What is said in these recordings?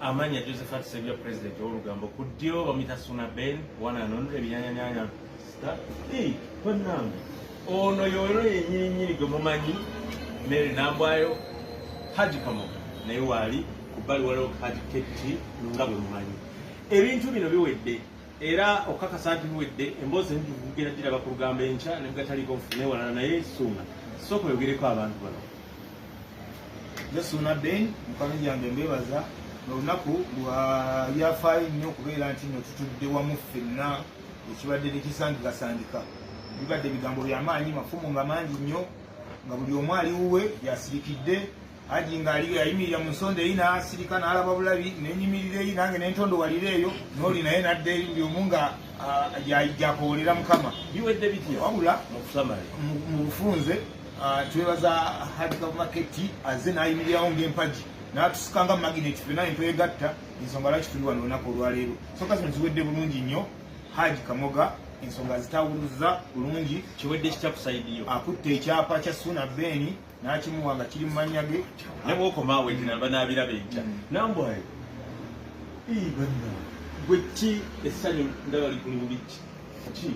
Amanya Josephat Sebia President Olugambo kudio bamita Suna Ben wana nonre binyanya sta kwanambi ono yoro yenyinyi gomumanyi Mary Nambwayo Haji Kamoga naye wali kubali walo Haji Keti ngabwe mumanyi ebintu bino biwedde era okakasa nti biwedde emboze njugira dira bakurugamba encha negatali konfune wala naye Suna soko yogereko abantu bano Suna Ben mukami yange mbebaza Lunaku lwa byafaayo nnyo okubeera nti nno tutudde wamu ffenna ekibadde tekisangikasangika bibadde ebigambo by'amaanyi mafumu nga mangi nnyo nga buli omu ali wuwe yasirikidde Haji ng'aliyo yayimirira mu nsonda eyi n'asirika n'alaba bulabi n'enyimirira eyi nange n'entondowalira eyo n'oli naye nadde eri buli omu nga jakoolera Mukama biwedde bitya wabula mu bufunze twebaza Haji Kamaketi azze n'ayimirirawo ng'empagi n'atusikanga magnet fena entwegatta ensonga lwaki tuli wano olunaku olwaleero ensonga zino ziwedde bulungi nnyo Haji Kamoga ensonga zitawuluza bulungi kiwedde kikyakusaidiyo akutte ekyapa kya Suna Ben n'akimuwa nga kiri mu mannya ge ne bwokomaawe tinaba n'abiraba enkya Nambwayo banna gwe ki essanyu ndaba likuli bubi ki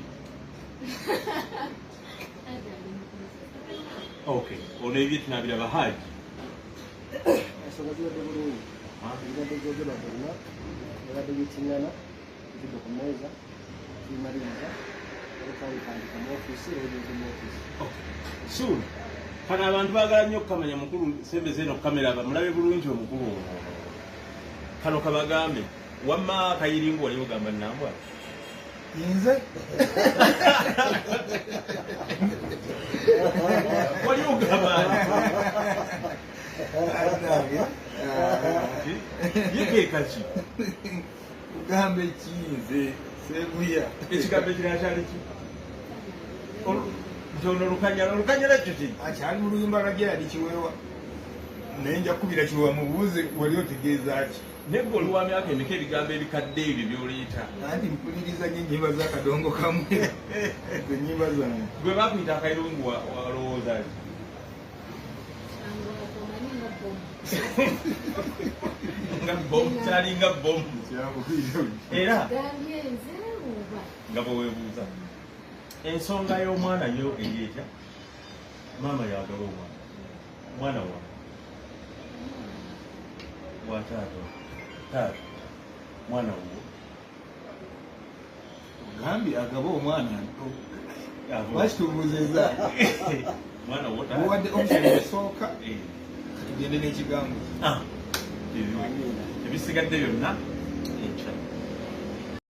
okay ono ebye tinabiraba Haji Sogaziwa debulu ibadde jogera bonna ibadde bitingana bido ku meza bimalinza ekali kandika mu ofisi oyo mu ofisi soon kana abantu bagala nnyo okamanya mukulu sembe zeno kamera bamulabe bulungi omukulu kano kabagambe wamma kayiringo wali ogamba Nambwa nze wali ogamba yeke kachi ugambe kinze sebuya ekigambe kirakyali ki jono lukanyala kiti akyali mu luyimba lwa Gerald Kiwewa naye nja kubira Kiwewa mubuuze wali otegeeza ki nebwe oluwa myaka emeka ebigambo ebikadde ebyo by'oliyita anti mpuliriza nnyimba z'akadongo kamwe ze nnyimba zange gwe bakuyita akayirungu walowooza ki nga bomu kyalinga bomu era nga bwe weebuuza ensonga y'omwana yo eyeetya maama yagala omwana wa taata mwana wo gambi agaba omwana lwaki tubuuzeza mwana wo owadde option esooka tugende n'ekigambo ebisigadde byonna